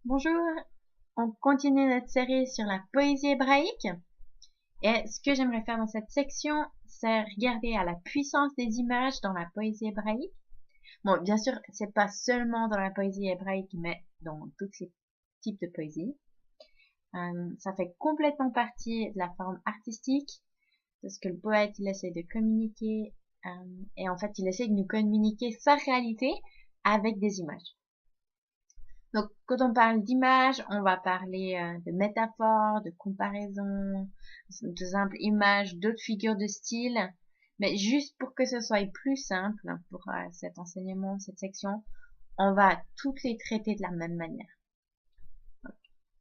Bonjour, on continue notre série sur la poésie hébraïque et ce que j'aimerais faire dans cette section, c'est regarder à la puissance des images dans la poésie hébraïque. Bon, bien sûr, c'est pas seulement dans la poésie hébraïque, mais dans tous les types de poésie. Ça fait complètement partie de la forme artistique, de ce que le poète il essaie de communiquer, et en fait il essaie de nous communiquer sa réalité avec des images. Donc, quand on parle d'image, on va parler de métaphores, de comparaisons, de simples images, d'autres figures de style. Mais juste pour que ce soit plus simple pour cet enseignement, cette section, on va toutes les traiter de la même manière.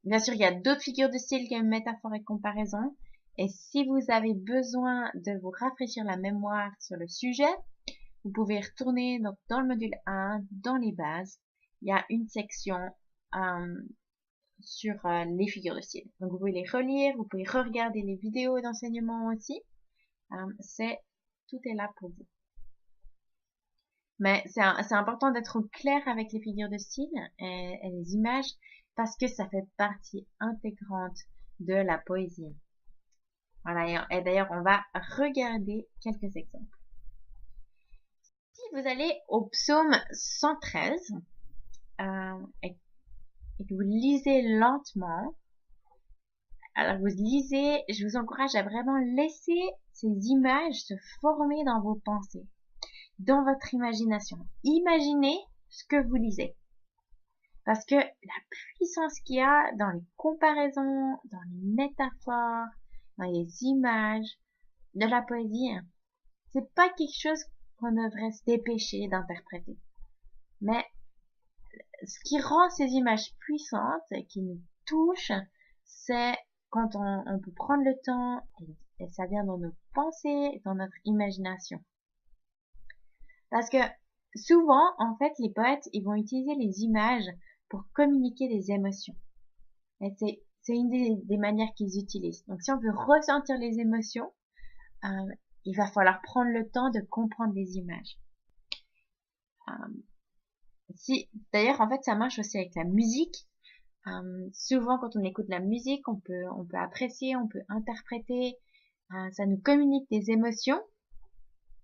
Bien sûr, il y a d'autres figures de style comme métaphores et comparaisons. Et si vous avez besoin de vous rafraîchir la mémoire sur le sujet, vous pouvez retourner donc dans le module 1, dans les bases. Il y a une section euh, sur les figures de style. Donc vous pouvez les relire, vous pouvez re-regarder les vidéos d'enseignement aussi. Tout est là pour vous. Mais c'est important d'être au clair avec les figures de style et les images parce que ça fait partie intégrante de la poésie. Voilà, et d'ailleurs on va regarder quelques exemples. Si vous allez au psaume 113 et que vous lisez lentement, alors vous lisez, je vous encourage à vraiment laisser ces images se former dans vos pensées, dans votre imagination. Imaginez ce que vous lisez. Parce que la puissance qu'il y a dans les comparaisons, dans les métaphores, dans les images de la poésie, c'est pas quelque chose qu'on devrait se dépêcher d'interpréter. Mais ce qui rend ces images puissantes et qui nous touchent, c'est quand on peut prendre le temps et ça vient dans nos pensées, dans notre imagination. Parce que souvent, en fait, les poètes, ils vont utiliser les images pour communiquer des émotions. Et c'est une des manières qu'ils utilisent. Donc, si on veut ressentir les émotions, il va falloir prendre le temps de comprendre les images. D'ailleurs, en fait, ça marche aussi avec la musique. Souvent, quand on écoute la musique, on peut apprécier, on peut interpréter. Ça nous communique des émotions.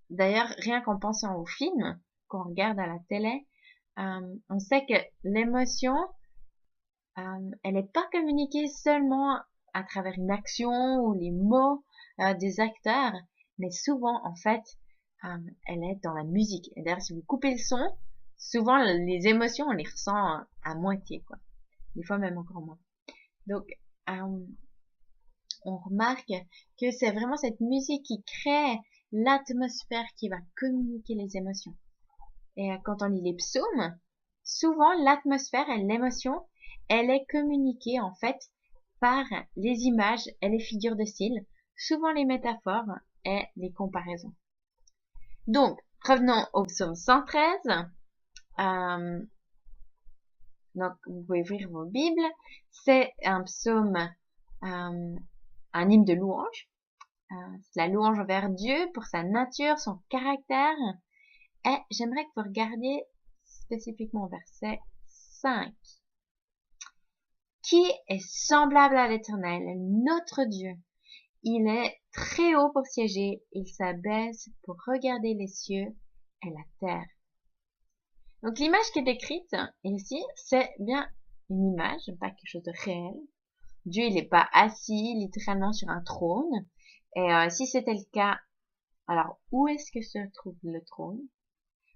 D'ailleurs, rien qu'en pensant au film qu'on regarde à la télé, on sait que l'émotion, elle n'est pas communiquée seulement à travers une action ou les mots des acteurs, mais souvent, en fait, elle est dans la musique. Et d'ailleurs, si vous coupez le son, souvent les émotions, on les ressent à moitié, quoi. Des fois même encore moins. Donc, on remarque que c'est vraiment cette musique qui crée l'atmosphère qui va communiquer les émotions. Et quand on lit les psaumes, souvent l'atmosphère et l'émotion, elle est communiquée en fait par les images et les figures de style, souvent les métaphores et les comparaisons. Donc, revenons au psaume 113. Donc, vous pouvez ouvrir vos Bibles. C'est un psaume, un hymne de louange. C'est la louange envers Dieu pour sa nature, son caractère. Et j'aimerais que vous regardiez spécifiquement au verset 5. Qui est semblable à l'Éternel, notre Dieu? Il est très haut pour siéger, il s'abaisse pour regarder les cieux et la terre. Donc l'image qui est décrite ici, c'est bien une image, pas quelque chose de réel. Dieu, il n'est pas assis littéralement sur un trône. Et si c'était le cas, alors où est-ce que se trouve le trône?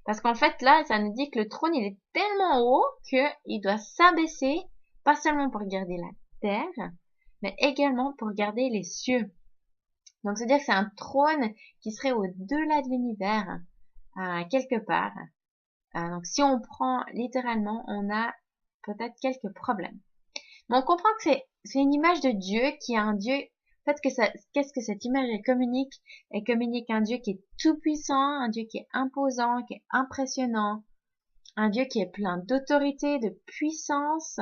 Parce qu'en fait, là, ça nous dit que le trône, il est tellement haut qu'il doit s'abaisser, pas seulement pour regarder la terre, mais également pour regarder les cieux. Donc, c'est-à-dire que c'est un trône qui serait au-delà de l'univers, quelque part. Donc, si on prend littéralement, on a peut-être quelques problèmes. Mais on comprend que c'est une image de Dieu qui est un Dieu. En fait, qu'est-ce que cette image elle communique? Elle communique un Dieu qui est tout puissant, un Dieu qui est imposant, qui est impressionnant, un Dieu qui est plein d'autorité, de puissance,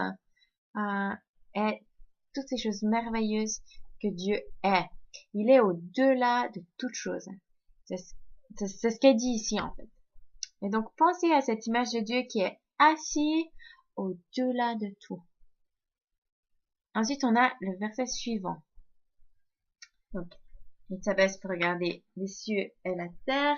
et toutes ces choses merveilleuses que Dieu est. Il est au-delà de toute chose. C'est ce qu'elle dit ici, en fait. Et donc, pensez à cette image de Dieu qui est assis au-delà de tout. Ensuite, on a le verset suivant. Donc, il s'abaisse pour regarder les cieux et la terre.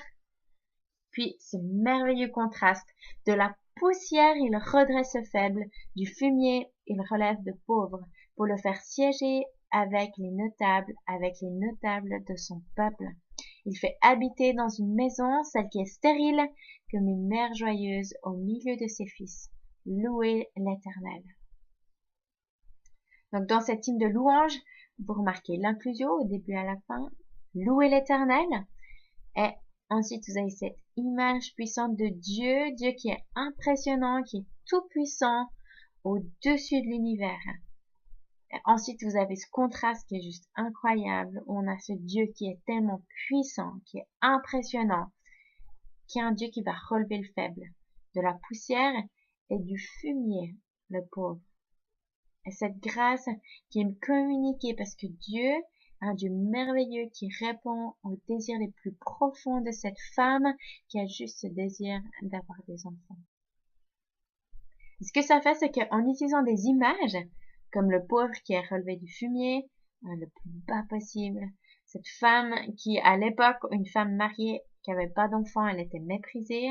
Puis, ce merveilleux contraste. De la poussière, il redresse le faible. Du fumier, il relève de pauvres, pour le faire siéger avec les notables de son peuple. Il fait habiter dans une maison, celle qui est stérile, comme une mère joyeuse au milieu de ses fils. Louez l'Éternel. Donc, dans cette hymne de louange, vous remarquez l'inclusion au début et à la fin. Louez l'Éternel. Et ensuite, vous avez cette image puissante de Dieu, Dieu qui est impressionnant, qui est tout puissant, au-dessus de l'univers. Ensuite, vous avez ce contraste qui est juste incroyable. On a ce Dieu qui est tellement puissant, qui est impressionnant, qui est un Dieu qui va relever le faible, de la poussière et du fumier, le pauvre. Et cette grâce qui est communiquée parce que Dieu, un Dieu merveilleux qui répond aux désirs les plus profonds de cette femme qui a juste ce désir d'avoir des enfants. Ce que ça fait, c'est qu'en utilisant des images, comme le pauvre qui est relevé du fumier, le plus bas possible, cette femme qui, à l'époque, une femme mariée qui n'avait pas d'enfant, elle était méprisée,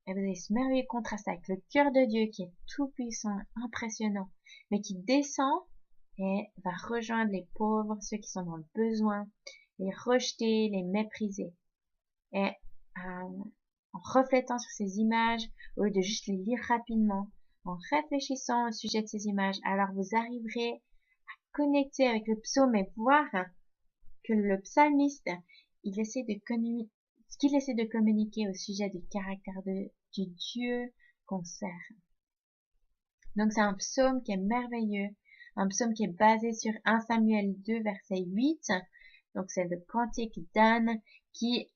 et vous avez ce merveilleux contraste avec le cœur de Dieu qui est tout puissant, impressionnant, mais qui descend et va rejoindre les pauvres, ceux qui sont dans le besoin, les rejeter, les mépriser. Et en reflétant sur ces images, au lieu de juste les lire rapidement, en réfléchissant au sujet de ces images, alors vous arriverez à connecter avec le psaume et voir que le psalmiste, ce qu'il essaie de communiquer au sujet du caractère du Dieu qu'on sert. Donc c'est un psaume qui est merveilleux, un psaume qui est basé sur 1 Samuel 2, verset 8. Donc c'est le cantique d'Anne qui,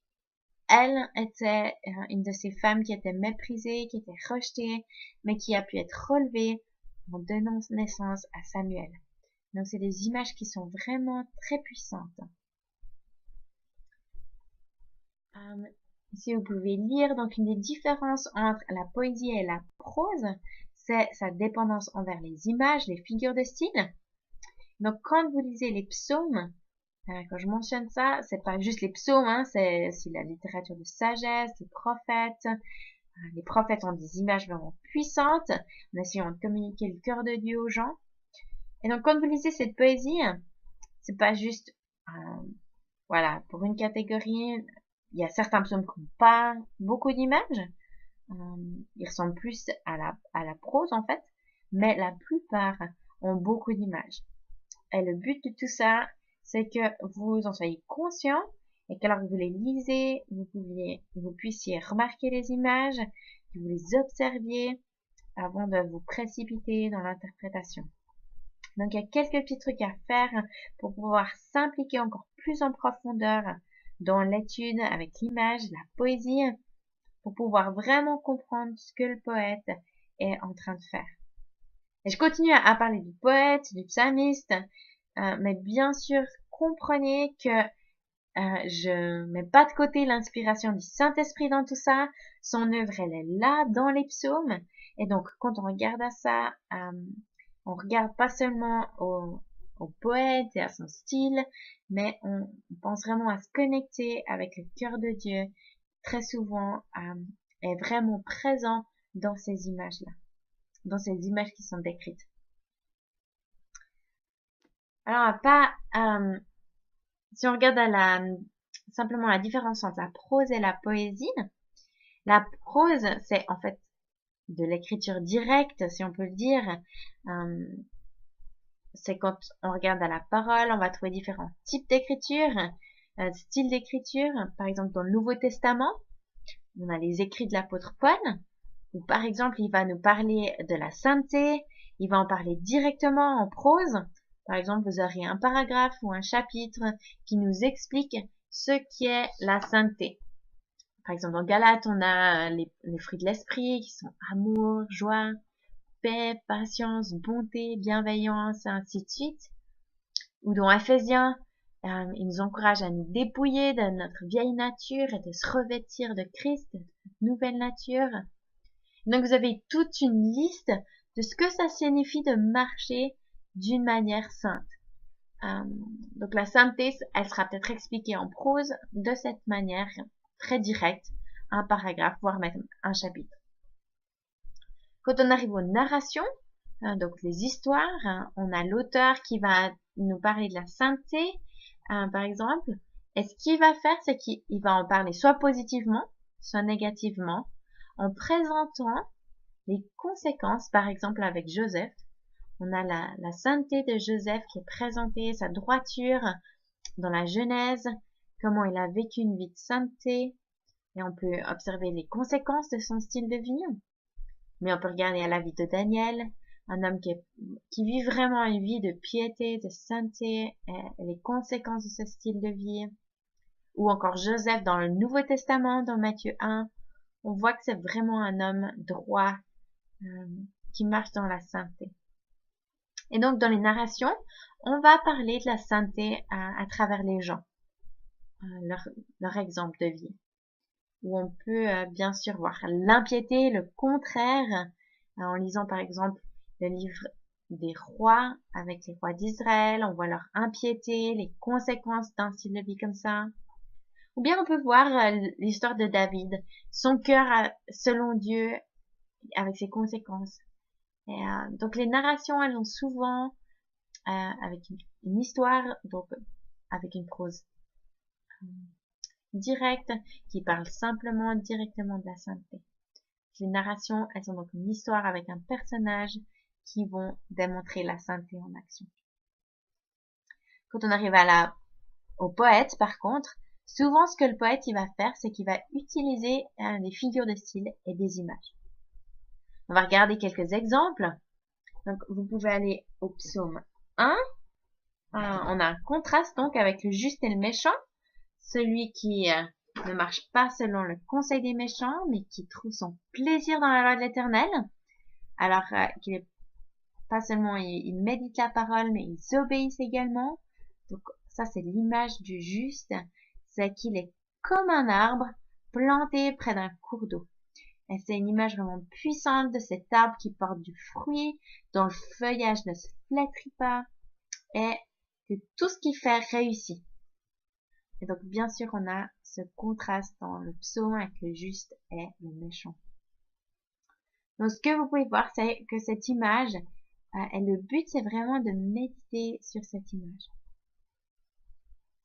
elle, était une de ces femmes qui était méprisée, qui était rejetée, mais qui a pu être relevée en donnant naissance à Samuel. Donc c'est des images qui sont vraiment très puissantes. Ici, vous pouvez lire donc une des différences entre la poésie et la prose, c'est sa dépendance envers les images, les figures de style. Donc, quand vous lisez les psaumes, quand je mentionne ça, c'est pas juste les psaumes, hein, c'est aussi la littérature de sagesse, les prophètes. Les prophètes ont des images vraiment puissantes, en essayant de communiquer le cœur de Dieu aux gens. Et donc, quand vous lisez cette poésie, c'est pas juste, voilà, pour une catégorie. Il y a certains psaumes qui n'ont pas beaucoup d'images. Ils ressemblent plus à la prose, en fait. Mais la plupart ont beaucoup d'images. Et le but de tout ça, c'est que vous en soyez conscient et que lorsque vous les lisez, vous puissiez remarquer les images, que vous les observiez avant de vous précipiter dans l'interprétation. Donc, il y a quelques petits trucs à faire pour pouvoir s'impliquer encore plus en profondeur dans l'étude avec l'image, la poésie, pour pouvoir vraiment comprendre ce que le poète est en train de faire. Et je continue à parler du poète, du psalmiste, mais bien sûr, comprenez que je mets pas de côté l'inspiration du Saint-Esprit dans tout ça. Son œuvre, elle est là dans les psaumes. Et donc, quand on regarde à ça, on regarde pas seulement au poète et à son style, mais on pense vraiment à se connecter avec le cœur de Dieu, très souvent est vraiment présent dans ces images-là, dans ces images qui sont décrites. Alors, si on regarde simplement la différence entre la prose et la poésie, la prose, c'est en fait de l'écriture directe, si on peut le dire. C'est quand on regarde à la parole, on va trouver différents types d'écriture, styles d'écriture. Par exemple, dans le Nouveau Testament, on a les écrits de l'apôtre Paul, où par exemple, il va nous parler de la sainteté, il va en parler directement en prose. Par exemple, vous aurez un paragraphe ou un chapitre qui nous explique ce qu'est la sainteté. Par exemple, dans Galates, on a les fruits de l'esprit qui sont amour, joie, paix, patience, bonté, bienveillance, et ainsi de suite. Ou dans Ephésiens, il nous encourage à nous dépouiller de notre vieille nature et de se revêtir de Christ, de notre nouvelle nature. Donc vous avez toute une liste de ce que ça signifie de marcher d'une manière sainte. Donc la sainteté, elle sera peut-être expliquée en prose de cette manière très directe, un paragraphe, voire même un chapitre. Quand on arrive aux narrations, donc les histoires, on a l'auteur qui va nous parler de la sainteté, par exemple, et ce qu'il va faire, c'est qu'il va en parler soit positivement, soit négativement, en présentant les conséquences, par exemple avec Joseph. On a la sainteté de Joseph qui est présentée, sa droiture dans la Genèse, comment il a vécu une vie de sainteté, et on peut observer les conséquences de son style de vie. Mais on peut regarder à la vie de Daniel, un homme qui vit vraiment une vie de piété, de sainteté, et les conséquences de ce style de vie. Ou encore Joseph dans le Nouveau Testament, dans Matthieu 1, on voit que c'est vraiment un homme droit, qui marche dans la sainteté. Et donc, dans les narrations, on va parler de la sainteté à travers les gens, leur exemple de vie. Où on peut bien sûr voir l'impiété, le contraire, en lisant par exemple le livre des rois avec les rois d'Israël, on voit leur impiété, les conséquences d'un style de vie comme ça. Ou bien on peut voir l'histoire de David, son cœur selon Dieu avec ses conséquences. Et, donc les narrations, elles ont souvent avec une histoire, donc avec une prose directe qui parle simplement directement de la sainteté. Les narrations, elles ont donc une histoire avec un personnage qui vont démontrer la sainteté en action. Quand on arrive au poète, par contre, souvent ce que le poète il va faire, c'est qu'il va utiliser des figures de style et des images. On va regarder quelques exemples. Donc vous pouvez aller au psaume 1. On a un contraste donc avec le juste et le méchant. Celui qui ne marche pas selon le conseil des méchants, mais qui trouve son plaisir dans la loi de l'Éternel. Alors qu'il est pas seulement il médite la parole, mais ils obéissent également. Donc ça c'est l'image du juste, c'est qu'il est comme un arbre planté près d'un cours d'eau. Et c'est une image vraiment puissante de cet arbre qui porte du fruit, dont le feuillage ne se flétrit pas, et que tout ce qu'il fait réussit. Et donc, bien sûr, on a ce contraste dans le psaume avec le juste et le méchant. Donc, ce que vous pouvez voir, c'est que cette image, et le but, c'est vraiment de méditer sur cette image.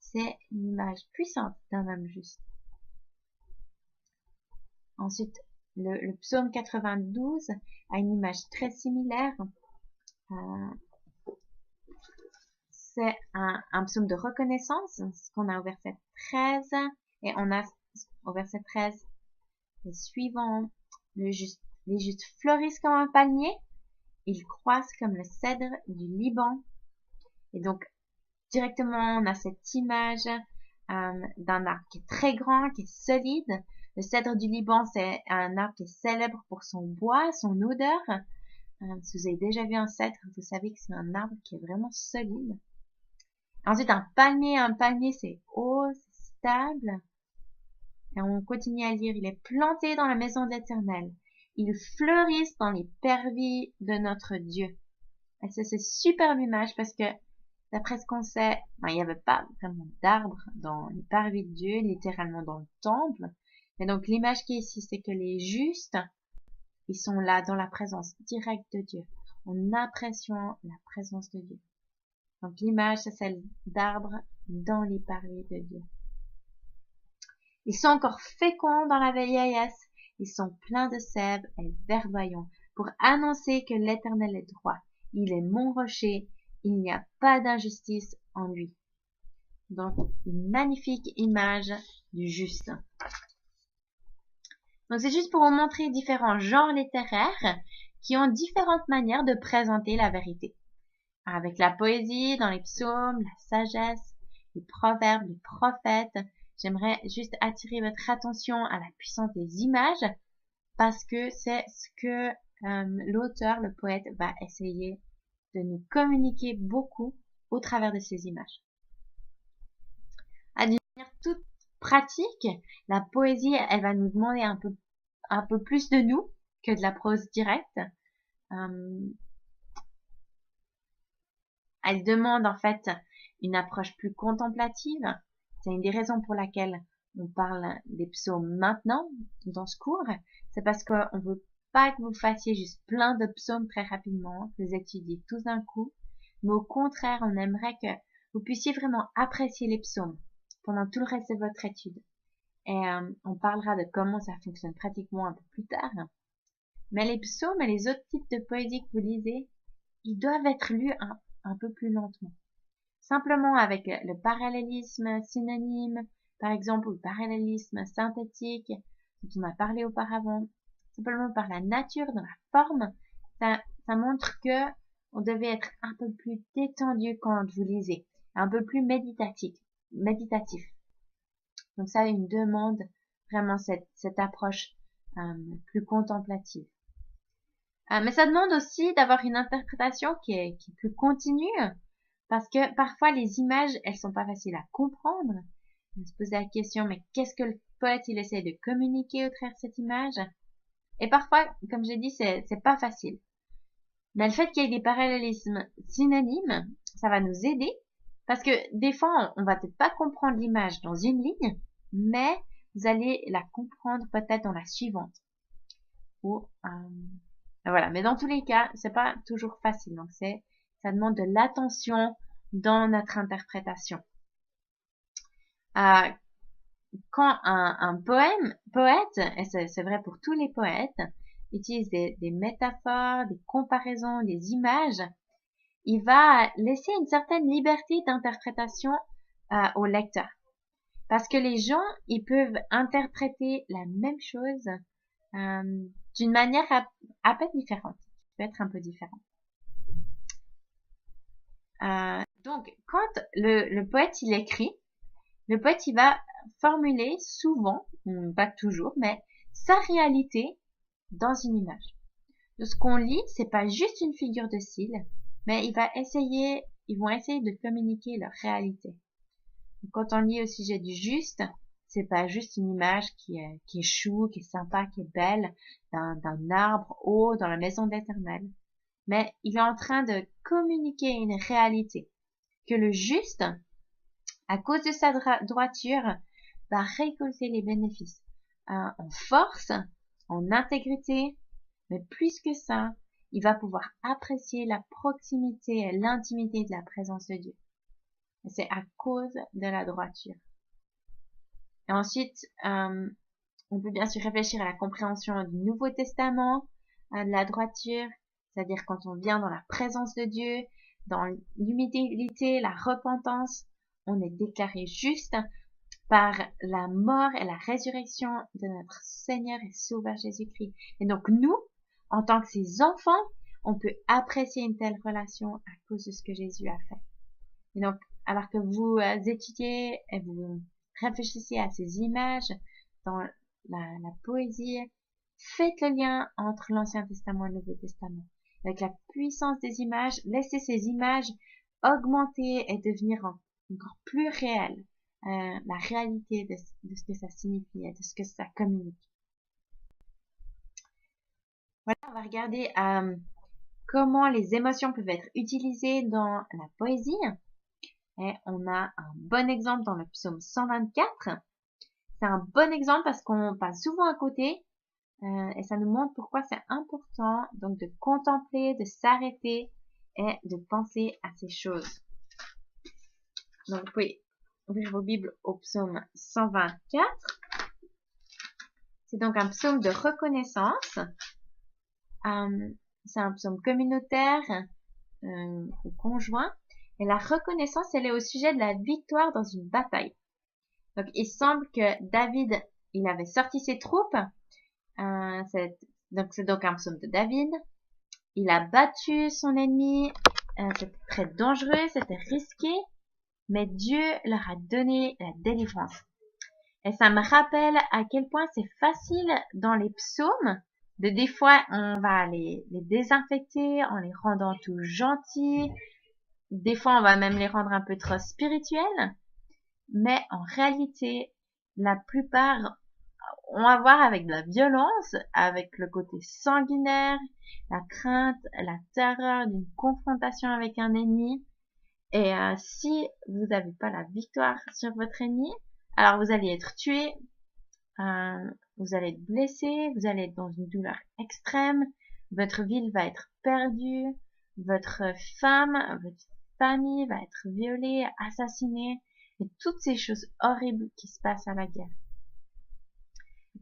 C'est une image puissante d'un homme juste. Ensuite, le psaume 92 a une image très similaire. C'est un psaume de reconnaissance, ce qu'on a au verset 13, et on a au verset 13 le suivant, les justes fleurissent comme un palmier, ils croissent comme le cèdre du Liban. Et donc, directement, on a cette image d'un arbre qui est très grand, qui est solide. Le cèdre du Liban, c'est un arbre qui est célèbre pour son bois, son odeur. Si vous avez déjà vu un cèdre, vous savez que c'est un arbre qui est vraiment solide. Ensuite, un palmier, c'est haut, c'est stable. Et on continue à lire, il est planté dans la maison de l'Éternel. Il fleurissent dans les parvis de notre Dieu. Et ça, c'est superbe image parce que, d'après ce qu'on sait, il n'y avait pas vraiment d'arbres dans les parvis de Dieu, littéralement dans le temple. Et donc, l'image qui est ici, c'est que les justes, ils sont là dans la présence directe de Dieu, en appréciant la présence de Dieu. Donc l'image, c'est celle d'arbres dans les parvis de Dieu. Ils sont encore féconds dans la vieillesse, ils sont pleins de sève et verdoyants pour annoncer que l'Éternel est droit. Il est mon rocher, il n'y a pas d'injustice en lui. Donc une magnifique image du juste. Donc c'est juste pour vous montrer différents genres littéraires qui ont différentes manières de présenter la vérité. Avec la poésie, dans les psaumes, la sagesse, les proverbes, les prophètes. J'aimerais juste attirer votre attention à la puissance des images parce que c'est ce que l'auteur, le poète, va essayer de nous communiquer beaucoup au travers de ces images. D'une manière toute pratique, la poésie, elle va nous demander un peu plus de nous que de la prose directe. Elle demande en fait une approche plus contemplative. C'est une des raisons pour laquelle on parle des psaumes maintenant dans ce cours. C'est parce qu'on veut pas que vous fassiez juste plein de psaumes très rapidement, que vous étudiez tous d'un coup, mais au contraire, on aimerait que vous puissiez vraiment apprécier les psaumes pendant tout le reste de votre étude. Et on parlera de comment ça fonctionne pratiquement un peu plus tard. Mais les psaumes et les autres types de poésie que vous lisez, ils doivent être lus un peu plus lentement. Simplement avec le parallélisme synonyme, par exemple, ou le parallélisme synthétique, dont on a parlé auparavant, simplement par la nature, dans la forme, ça montre que on devait être un peu plus détendu quand vous lisez, un peu plus méditatif. Donc ça, une demande vraiment cette approche plus contemplative. Mais ça demande aussi d'avoir une interprétation qui est plus continue, parce que parfois les images, elles sont pas faciles à comprendre. On se pose la question, mais qu'est-ce que le poète il essaie de communiquer au travers de cette image? Et parfois, comme j'ai dit, c'est pas facile. Mais le fait qu'il y ait des parallélismes synonymes, ça va nous aider, parce que des fois, on va peut-être pas comprendre l'image dans une ligne, mais vous allez la comprendre peut-être dans la suivante. Ou voilà. Mais dans tous les cas, c'est pas toujours facile. Donc ça demande de l'attention dans notre interprétation. Quand un poète, et c'est vrai pour tous les poètes, utilise des métaphores, des comparaisons, des images, il va laisser une certaine liberté d'interprétation au lecteur. Parce que les gens, ils peuvent interpréter la même chose d'une manière à peine différente. Ça peut être un peu différent. Donc, quand le poète, il écrit, le poète, il va formuler souvent, pas toujours, mais sa réalité dans une image. De ce qu'on lit, c'est pas juste une figure de style, mais ils vont essayer de communiquer leur réalité. Donc, quand on lit au sujet du juste, c'est pas juste une image qui est chou, qui est sympa, qui est belle, d'un arbre haut dans la maison d'Éternel. Mais il est en train de communiquer une réalité. Que le juste, à cause de sa droiture, va récolter les bénéfices. En force, en intégrité, mais plus que ça, il va pouvoir apprécier la proximité et l'intimité de la présence de Dieu. C'est à cause de la droiture. Et ensuite, on peut bien sûr réfléchir à la compréhension du Nouveau Testament, de la droiture, c'est-à-dire quand on vient dans la présence de Dieu, dans l'humilité, la repentance, on est déclaré juste par la mort et la résurrection de notre Seigneur et Sauveur Jésus-Christ. Et donc nous, en tant que ses enfants, on peut apprécier une telle relation à cause de ce que Jésus a fait. Et donc, alors que vous étudiez et vous réfléchissez à ces images dans la poésie, faites le lien entre l'Ancien Testament et le Nouveau Testament. Avec la puissance des images, laissez ces images augmenter et devenir encore plus réelles. La réalité de ce que ça signifie et de ce que ça communique. Voilà, on va regarder comment les émotions peuvent être utilisées dans la poésie. Et on a un bon exemple dans le psaume 124. C'est un bon exemple parce qu'on passe souvent à côté et ça nous montre pourquoi c'est important donc de contempler, de s'arrêter et de penser à ces choses. Donc vous pouvez ouvrir vos Bibles au psaume 124. C'est donc un psaume de reconnaissance. C'est un psaume communautaire ou conjoint. Et la reconnaissance, elle est au sujet de la victoire dans une bataille. Donc, il semble que David, il avait sorti ses troupes. C'est donc un psaume de David. Il a battu son ennemi. C'était très dangereux, c'était risqué. Mais Dieu leur a donné la délivrance. Et ça me rappelle à quel point c'est facile dans les psaumes de des fois on va les désinfecter en les rendant tout gentils. Des fois on va même les rendre un peu trop spirituels. Mais en réalité, la plupart ont à voir avec de la violence, avec le côté sanguinaire, la crainte, la terreur d'une confrontation avec un ennemi. Et si vous n'avez pas la victoire sur votre ennemi, alors vous allez être tué, vous allez être blessé, vous allez être dans une douleur extrême, votre ville va être perdue, votre femme, votre famille va être violée, assassinée, et toutes ces choses horribles qui se passent à la guerre.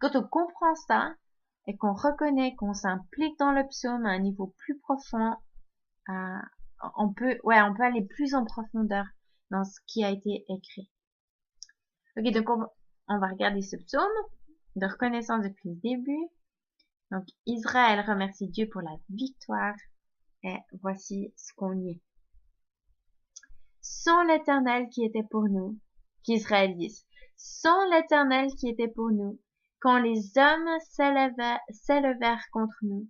Quand on comprend ça, et qu'on reconnaît qu'on s'implique dans le psaume à un niveau plus profond, on peut aller plus en profondeur dans ce qui a été écrit. Ok, donc on va regarder ce psaume de reconnaissance depuis le début. Donc, Israël remercie Dieu pour la victoire. Et voici ce qu'on lit. Sans l'Éternel qui était pour nous, qu'Israël dise, sans l'Éternel qui était pour nous, quand les hommes s'élevèrent contre nous.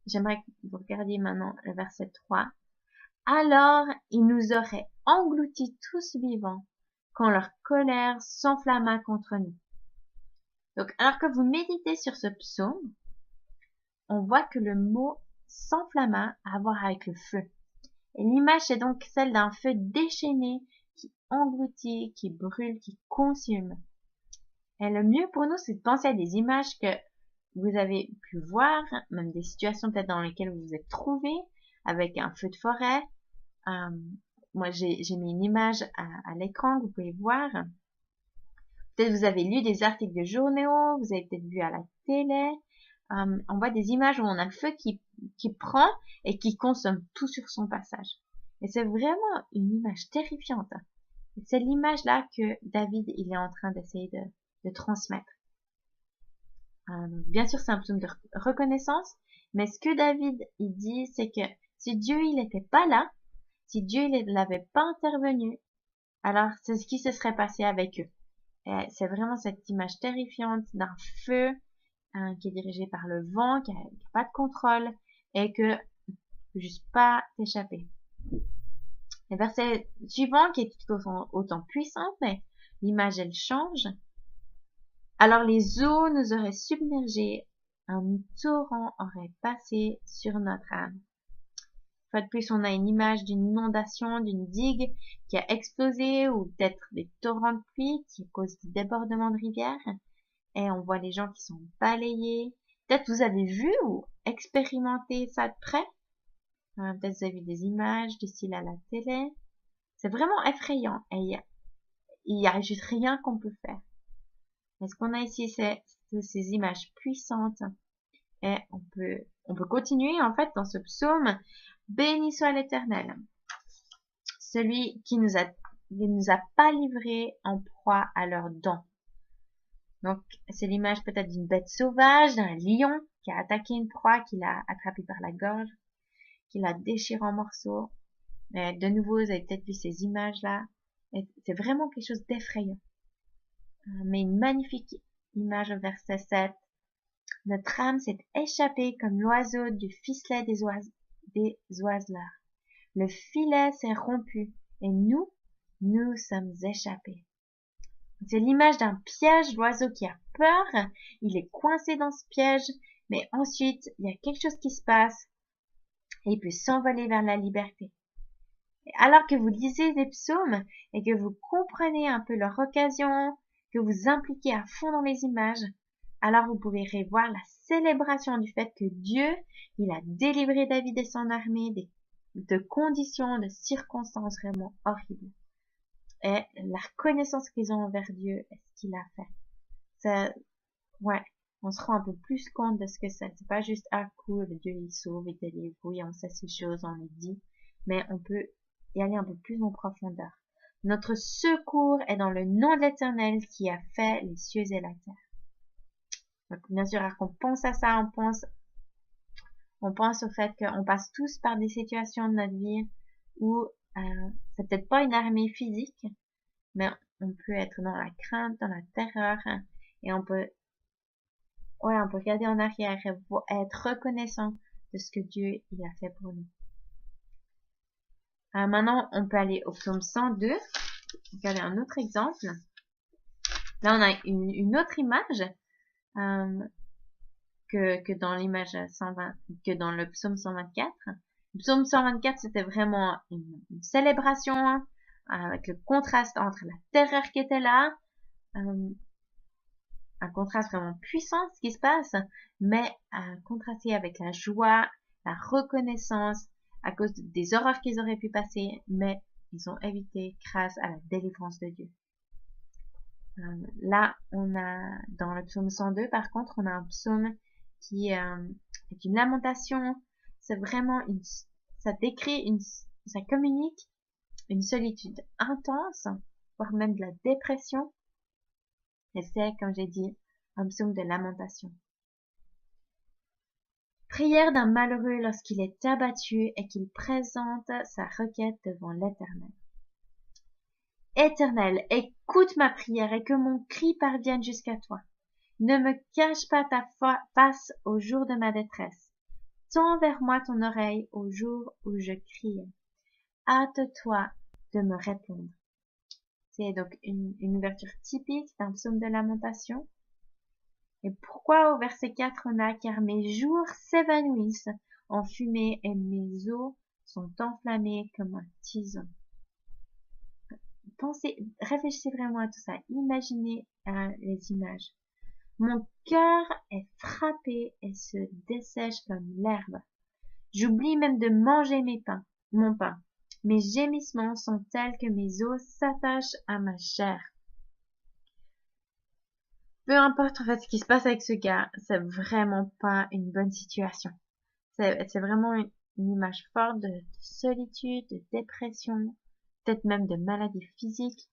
J'aimerais que vous regardiez maintenant le verset 3. Alors ils nous auraient engloutis tous vivants, quand leur colère s'enflamma contre nous. Donc, alors que vous méditez sur ce psaume, on voit que le mot s'enflamma a à voir avec le feu. Et l'image est donc celle d'un feu déchaîné qui engloutit, qui brûle, qui consume. Et le mieux pour nous, c'est de penser à des images que vous avez pu voir, même des situations peut-être dans lesquelles vous vous êtes trouvé, avec un feu de forêt. Moi, j'ai mis une image à l'écran que vous pouvez voir. Peut-être vous avez lu des articles de journaux, vous avez peut-être vu à la télé. On voit des images où on a le feu qui prend et qui consomme tout sur son passage. Et c'est vraiment une image terrifiante. C'est l'image-là que David il est en train d'essayer de transmettre. Donc, bien sûr, c'est un psaume de reconnaissance, mais ce que David il dit, c'est que si Dieu il n'était pas là, si Dieu il n'avait pas intervenu, alors c'est ce qui se serait passé avec eux. C'est vraiment cette image terrifiante d'un feu qui est dirigé par le vent, qui n'a pas de contrôle et que tu peux juste pas t'échapper. Le verset suivant qui est tout autant puissant, mais l'image elle change. Alors les eaux nous auraient submergés, un torrent aurait passé sur notre âme. Une fois de plus, on a une image d'une inondation, d'une digue qui a explosé ou peut-être des torrents de pluie qui causent des débordements de rivières. Et on voit les gens qui sont balayés. Peut-être vous avez vu ou expérimenté ça de près. Peut-être vous avez vu des images du style à la télé. C'est vraiment effrayant et il y a juste rien qu'on peut faire. Mais ce qu'on a ici, c'est ces images puissantes et on peut continuer en fait dans ce psaume. Béni soit l'Éternel, celui qui nous a pas livrés en proie à leurs dents. Donc, c'est l'image peut-être d'une bête sauvage, d'un lion qui a attaqué une proie, qui l'a attrapé par la gorge, qui l'a déchiré en morceaux. Et de nouveau, vous avez peut-être vu ces images-là. C'est vraiment quelque chose d'effrayant. Mais une magnifique image au verset 7. Notre âme s'est échappée comme l'oiseau du ficelet des oiseleurs. Le filet s'est rompu et nous sommes échappés. C'est l'image d'un piège, l'oiseau qui a peur, il est coincé dans ce piège, mais ensuite, il y a quelque chose qui se passe et il peut s'envoler vers la liberté. Et alors que vous lisez les psaumes et que vous comprenez un peu leur occasion, que vous impliquez à fond dans les images, alors vous pouvez revoir la célébration du fait que Dieu, il a délivré David et son armée de conditions, de circonstances vraiment horribles. Et la reconnaissance qu'ils ont envers Dieu et ce qu'il a fait. Ça, ouais, on se rend un peu plus compte de ce que c'est. C'est pas juste, ah cool, Dieu il sauve, il délivre, oui, on sait ces choses, on les dit, mais on peut y aller un peu plus en profondeur. Notre secours est dans le nom de l'Éternel qui a fait les cieux et la terre. Donc, bien sûr, alors qu'on pense à ça, on pense au fait qu'on passe tous par des situations de notre vie où c'est peut-être pas une armée physique, mais on peut être dans la crainte, dans la terreur, et on peut regarder en arrière et être reconnaissant de ce que Dieu il a fait pour nous. Maintenant, on peut aller au psaume 102. Regardez un autre exemple. Là, on a une autre image que dans l'image 120, que dans le psaume 124. Le psaume 124, c'était vraiment une célébration, hein, avec le contraste entre la terreur qui était là, un contraste vraiment puissant ce qui se passe, mais contrasté avec la joie, la reconnaissance à cause des horreurs qu'ils auraient pu passer, mais ils ont évité grâce à la délivrance de Dieu. Là, on a dans le psaume 102, par contre, on a un psaume qui est une lamentation. C'est vraiment ça décrit ça communique une solitude intense, voire même de la dépression. Et c'est, comme j'ai dit, un psaume de lamentation. Prière d'un malheureux lorsqu'il est abattu et qu'il présente sa requête devant l'Éternel. Éternel, écoute ma prière et que mon cri parvienne jusqu'à toi. Ne me cache pas ta face au jour de ma détresse. Tends vers moi ton oreille au jour où je crie. Hâte-toi de me répondre. C'est donc une ouverture typique d'un psaume de lamentation. Et pourquoi au verset 4 on a « Car mes jours s'évanouissent en fumée et mes os sont enflammés comme un tison ». Réfléchissez vraiment à tout ça. Imaginez les images. Mon cœur est frappé et se dessèche comme l'herbe. J'oublie même de manger mon pain. Mes gémissements sont tels que mes os s'attachent à ma chair. Peu importe en fait ce qui se passe avec ce gars, c'est vraiment pas une bonne situation. C'est vraiment une image forte de solitude, de dépression, peut-être même de maladie physique.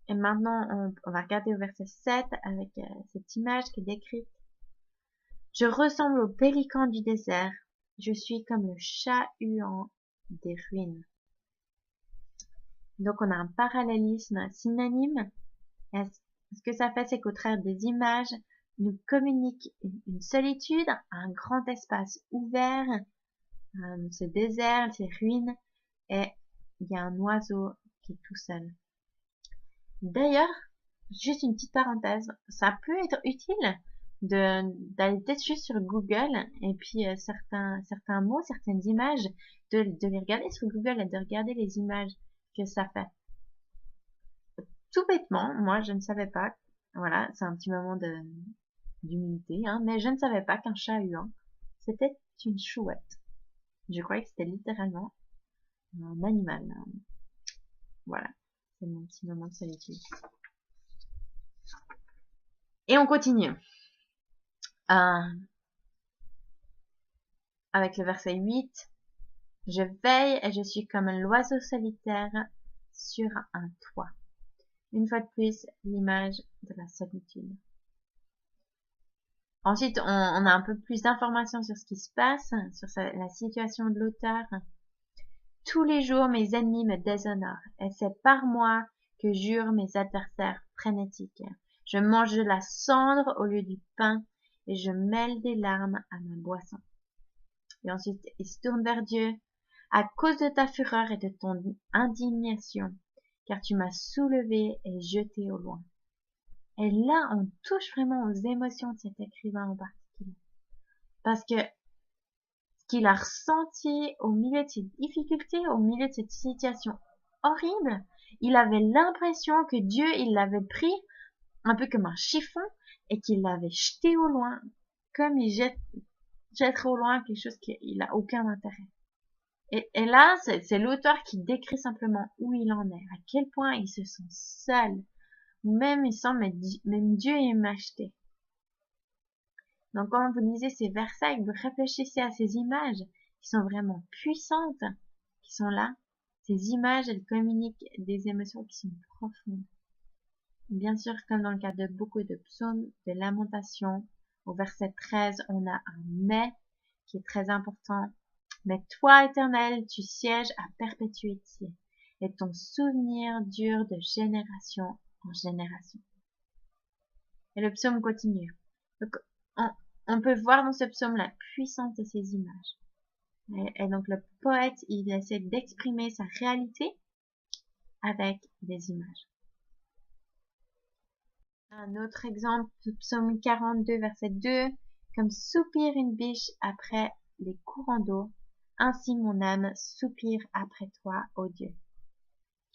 Et maintenant, on va regarder au verset 7 avec cette image qui est décrite. Je ressemble au pélican du désert. Je suis comme le chat-huant des ruines. Donc, on a un parallélisme synonyme. Ce que ça fait, c'est qu'au travers des images, nous communique une solitude, un grand espace ouvert, ce désert, ces ruines, et il y a un oiseau qui est tout seul. D'ailleurs, juste une petite parenthèse, ça peut être utile d'aller peut-être juste sur Google et puis certains mots, certaines images, de les regarder sur Google et de regarder les images que ça fait. Tout bêtement, moi je ne savais pas, voilà, c'est un petit moment d'humilité, hein, mais je ne savais pas qu'un chat-huant, c'était une chouette. Je croyais que c'était littéralement un animal. Voilà, c'est mon petit moment de solitude. Et on continue. Avec le verset 8. Je veille et je suis comme l'oiseau solitaire sur un toit. Une fois de plus, l'image de la solitude. Ensuite, on a un peu plus d'informations sur ce qui se passe, sur la situation de l'auteur. Tous les jours, mes ennemis me déshonorent, et c'est par moi que jurent mes adversaires frénétiques. Je mange de la cendre au lieu du pain, et je mêle des larmes à ma boisson. Et ensuite, il se tourne vers Dieu. À cause de ta fureur et de ton indignation, car tu m'as soulevé et jeté au loin. Et là, on touche vraiment aux émotions de cet écrivain en particulier. Parce que ce qu'il a ressenti au milieu de ces difficultés, au milieu de cette situation horrible, il avait l'impression que Dieu, il l'avait pris un peu comme un chiffon et qu'il l'avait jeté au loin, comme il jetterait au loin quelque chose qui n'a aucun intérêt. Et là, c'est l'auteur qui décrit simplement où il en est, à quel point il se sent seul. Même il sent, même Dieu est m'acheter. Donc quand vous lisez ces versets, vous réfléchissez à ces images qui sont vraiment puissantes, qui sont là. Ces images, elles communiquent des émotions qui sont profondes. Bien sûr, comme dans le cas de beaucoup de psaumes, de lamentations, au verset 13, on a un mais qui est très important. Mais toi, Éternel, tu sièges à perpétuité, et ton souvenir dure de génération en génération. Et le psaume continue. Donc, on peut voir dans ce psaume la puissance de ces images. Et donc, le poète, il essaie d'exprimer sa réalité avec des images. Un autre exemple, psaume 42, verset 2. Comme soupire une biche après les courants d'eau, Ainsi mon âme soupire après toi, ô Dieu.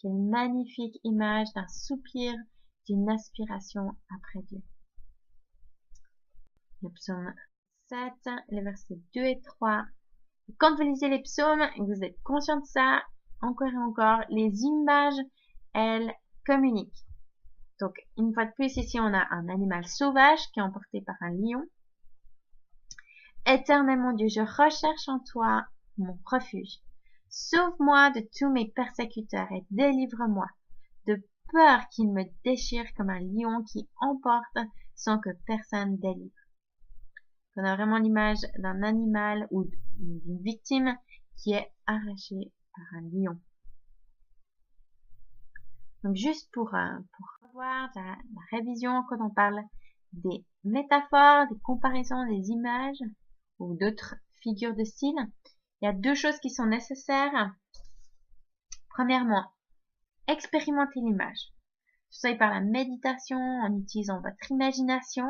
Quelle magnifique image d'un soupir, d'une aspiration après Dieu. Le psaume 7, les versets 2 et 3. Quand vous lisez les psaumes et que vous êtes conscient de ça, encore et encore, les images, elles communiquent. Donc, une fois de plus, ici, on a un animal sauvage qui est emporté par un lion. Éternel mon Dieu, je recherche en toi mon refuge. Sauve-moi de tous mes persécuteurs et délivre-moi de peur qu'ils me déchirent comme un lion qui emporte sans que personne délivre. On a vraiment l'image d'un animal ou d'une victime qui est arrachée par un lion. Donc juste pour avoir la révision, quand on parle des métaphores, des comparaisons, des images ou d'autres figures de style, il y a deux choses qui sont nécessaires. Premièrement, expérimenter l'image. Soit par la méditation, en utilisant votre imagination.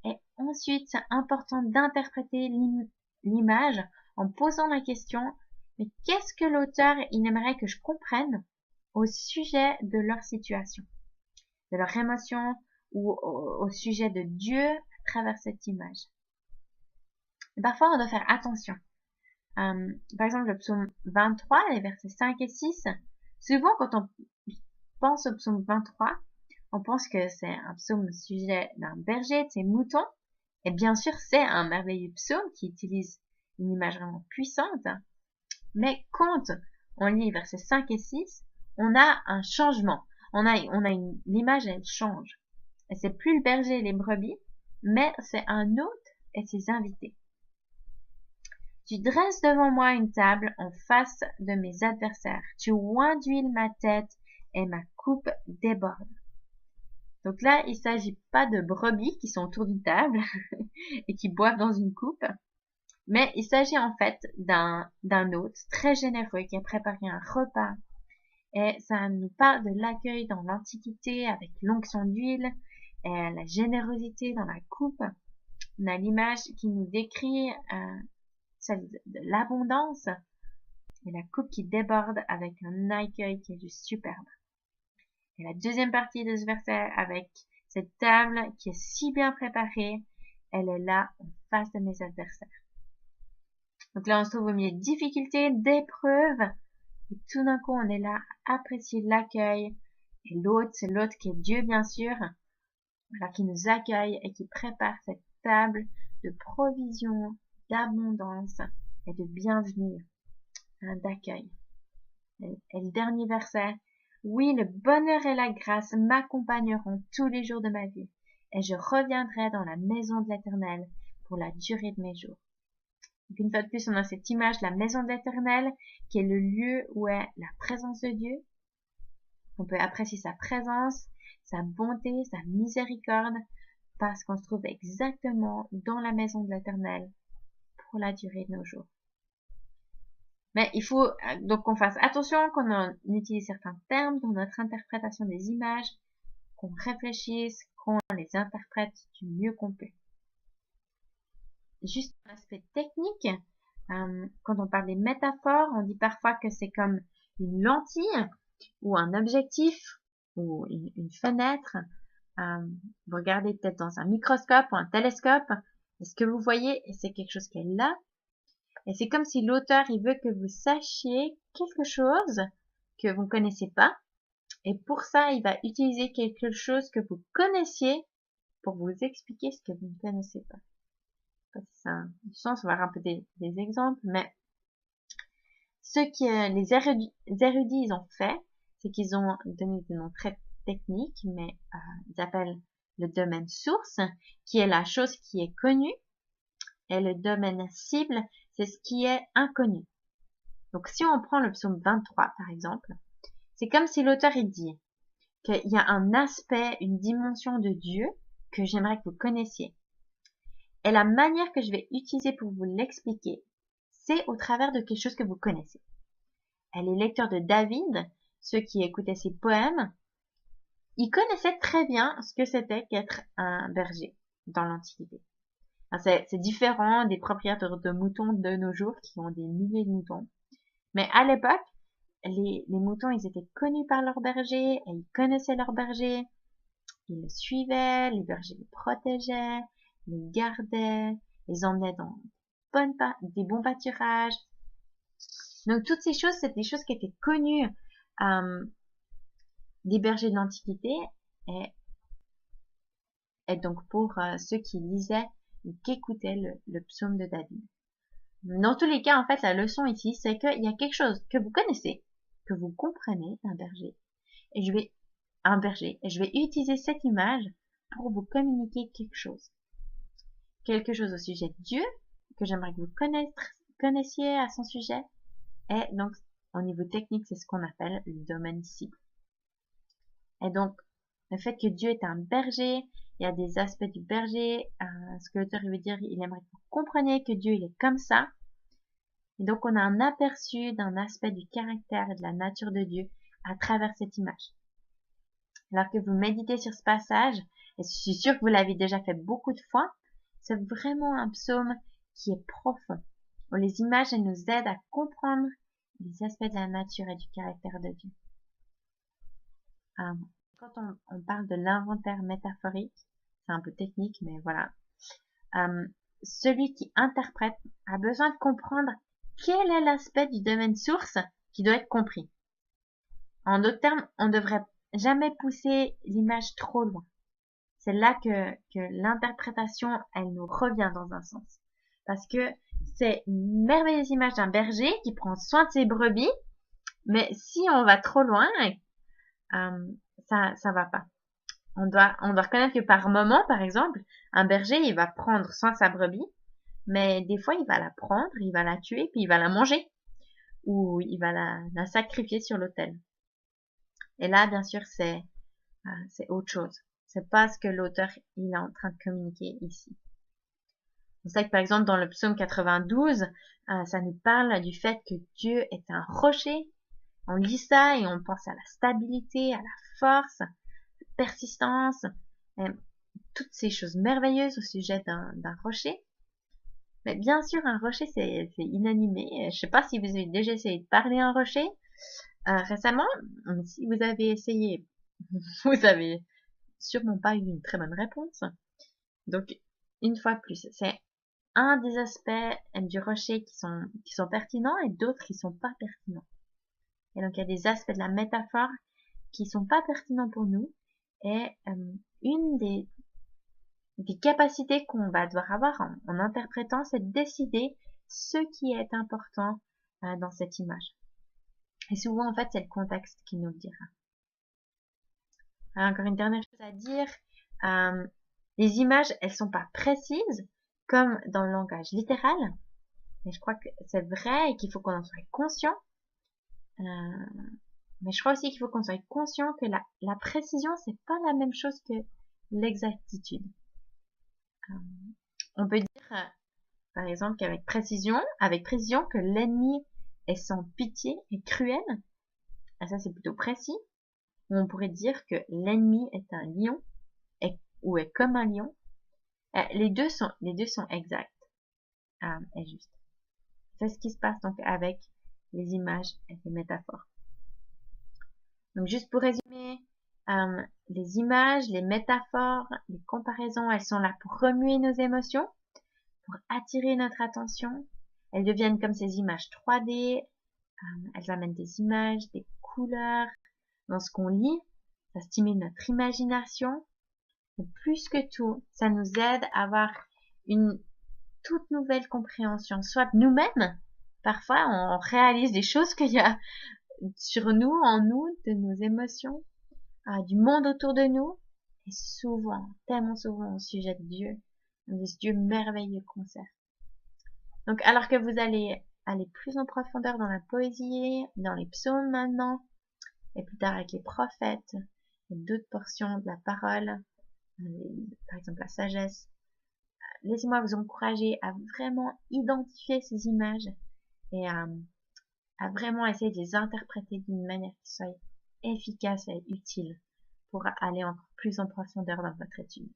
Et ensuite, c'est important d'interpréter l'image en posant la question, mais qu'est-ce que l'auteur il aimerait que je comprenne au sujet de leur situation, de leur émotion ou au sujet de Dieu à travers cette image. Et parfois, on doit faire attention. Par exemple, le psaume 23, les versets 5 et 6, souvent quand on pense au psaume 23, on pense que c'est un psaume au sujet d'un berger, de ses moutons. Et bien sûr, c'est un merveilleux psaume qui utilise une image vraiment puissante. Mais quand on lit versets 5 et 6, on a un changement. L'image, elle change. Et c'est plus le berger et les brebis, mais c'est un hôte et ses invités. Tu dresses devant moi une table en face de mes adversaires. Tu oins d'huile ma tête et ma coupe déborde. Donc là, il ne s'agit pas de brebis qui sont autour d'une table et qui boivent dans une coupe, mais il s'agit en fait d'un hôte très généreux qui a préparé un repas. Et ça nous parle de l'accueil dans l'Antiquité avec l'onction d'huile et la générosité dans la coupe. On a l'image qui nous décrit celle de l'abondance et la coupe qui déborde avec un accueil qui est juste superbe. Et la deuxième partie de ce verset avec cette table qui est si bien préparée, elle est là en face de mes adversaires. Donc là, on se trouve au milieu de difficultés, d'épreuves, et tout d'un coup, on est là à apprécier l'accueil. Et l'autre, c'est l'autre qui est Dieu, bien sûr, voilà, qui nous accueille et qui prépare cette table de provision, d'abondance et de bienvenue, d'accueil. Et le dernier verset, oui, le bonheur et la grâce m'accompagneront tous les jours de ma vie, et je reviendrai dans la maison de l'Éternel pour la durée de mes jours. Donc, une fois de plus, on a cette image de la maison de l'Éternel, qui est le lieu où est la présence de Dieu. On peut apprécier sa présence, sa bonté, sa miséricorde, parce qu'on se trouve exactement dans la maison de l'Éternel pour la durée de nos jours. Mais il faut donc qu'on fasse attention quand on utilise certains termes dans notre interprétation des images, qu'on réfléchisse, qu'on les interprète du mieux qu'on peut. Juste un aspect technique, quand on parle des métaphores, on dit parfois que c'est comme une lentille ou un objectif ou une fenêtre. Vous regardez peut-être dans un microscope ou un télescope, et ce que vous voyez, c'est quelque chose qui est là. Et c'est comme si l'auteur, il veut que vous sachiez quelque chose que vous ne connaissez pas. Et pour ça, il va utiliser quelque chose que vous connaissiez pour vous expliquer ce que vous ne connaissez pas. Ça a du sens, on va voir un peu des exemples, mais ce que les érudits ils ont fait, c'est qu'ils ont donné des noms très techniques, mais ils appellent le domaine source, qui est la chose qui est connue, et le domaine cible, c'est ce qui est inconnu. Donc, si on prend le psaume 23, par exemple, c'est comme si l'auteur il dit qu'il y a un aspect, une dimension de Dieu que j'aimerais que vous connaissiez. Et la manière que je vais utiliser pour vous l'expliquer, c'est au travers de quelque chose que vous connaissez. Et les lecteurs de David, ceux qui écoutaient ses poèmes, ils connaissaient très bien ce que c'était qu'être un berger dans l'Antiquité. C'est différent des propriétaires de moutons de nos jours qui ont des milliers de moutons. Mais à l'époque, les moutons, ils étaient connus par leurs bergers, et ils connaissaient leurs bergers, ils les suivaient, les bergers les protégeaient, les gardaient, les emmenaient dans des bons pâturages. Donc toutes ces choses, c'est des choses qui étaient connues des bergers de l'Antiquité, et donc pour ceux qui lisaient ou qui écoutaient le psaume de David. Dans tous les cas, en fait, la leçon ici, c'est qu'il y a quelque chose que vous connaissez, que vous comprenez d'un berger, et je vais utiliser cette image pour vous communiquer quelque chose au sujet de Dieu, que j'aimerais que vous connaissiez à son sujet, et donc, au niveau technique, c'est ce qu'on appelle le domaine cible. Et donc, le fait que Dieu est un berger, il y a des aspects du berger, ce que l'auteur veut dire, il aimerait que vous compreniez que Dieu, il est comme ça. Et donc, on a un aperçu d'un aspect du caractère et de la nature de Dieu à travers cette image. Alors que vous méditez sur ce passage, et je suis sûre que vous l'avez déjà fait beaucoup de fois, c'est vraiment un psaume qui est profond, où les images, elles nous aident à comprendre les aspects de la nature et du caractère de Dieu. Quand on parle de l'inventaire métaphorique, c'est un peu technique, mais voilà. Celui qui interprète a besoin de comprendre quel est l'aspect du domaine source qui doit être compris. En d'autres termes, on ne devrait jamais pousser l'image trop loin. C'est là que l'interprétation, elle nous revient dans un sens. Parce que c'est une merveilleuse image d'un berger qui prend soin de ses brebis, mais si on va trop loin, ça va pas. On doit reconnaître que par moment, par exemple, un berger, il va prendre soin de sa brebis, mais des fois, il va la prendre, il va la tuer, puis il va la manger, ou il va la sacrifier sur l'autel. Et là, bien sûr, c'est autre chose. C'est pas ce que l'auteur, il est en train de communiquer ici. On sait que, par exemple, dans le psaume 92, ça nous parle du fait que Dieu est un rocher. On lit ça et on pense à la stabilité, à la force, à la persistance, toutes ces choses merveilleuses au sujet d'un rocher. Mais bien sûr, un rocher, c'est inanimé. Je sais pas si vous avez déjà essayé de parler à un rocher récemment. Si vous avez essayé, vous avez sûrement pas eu une très bonne réponse. Donc, une fois de plus, c'est un des aspects du rocher qui sont pertinents et d'autres qui sont pas pertinents. Et donc, il y a des aspects de la métaphore qui sont pas pertinents pour nous. Et une des capacités qu'on va devoir avoir en interprétant, c'est de décider ce qui est important dans cette image. Et souvent, en fait, c'est le contexte qui nous le dira. Alors, encore une dernière chose à dire. Les images, elles sont pas précises, comme dans le langage littéral. Mais je crois que c'est vrai et qu'il faut qu'on en soit conscient. Mais je crois aussi qu'il faut qu'on soit conscient que la précision, c'est pas la même chose que l'exactitude. On peut dire, par exemple, qu'avec précision, que l'ennemi est sans pitié et cruel. Et ça, c'est plutôt précis. Ou on pourrait dire que l'ennemi est un lion ou est comme un lion. Les deux sont exacts et justes. C'est ce qui se passe donc avec les images et les métaphores. Donc juste pour résumer, les images, les métaphores, les comparaisons, elles sont là pour remuer nos émotions, pour attirer notre attention. Elles deviennent comme ces images 3D, elles amènent des images, des couleurs dans ce qu'on lit, ça stimule notre imagination. Mais plus que tout, ça nous aide à avoir une toute nouvelle compréhension, soit de nous-mêmes. Parfois, on réalise des choses qu'il y a sur nous, en nous, de nos émotions, du monde autour de nous, et souvent, tellement souvent au sujet de Dieu, de ce Dieu merveilleux qu'on sert. Donc, alors que vous allez aller plus en profondeur dans la poésie, dans les psaumes maintenant, et plus tard avec les prophètes, et d'autres portions de la parole, par exemple la sagesse, laissez-moi vous encourager à vraiment identifier ces images et à vraiment essayer de les interpréter d'une manière qui soit efficace et utile pour aller encore plus en profondeur dans votre étude.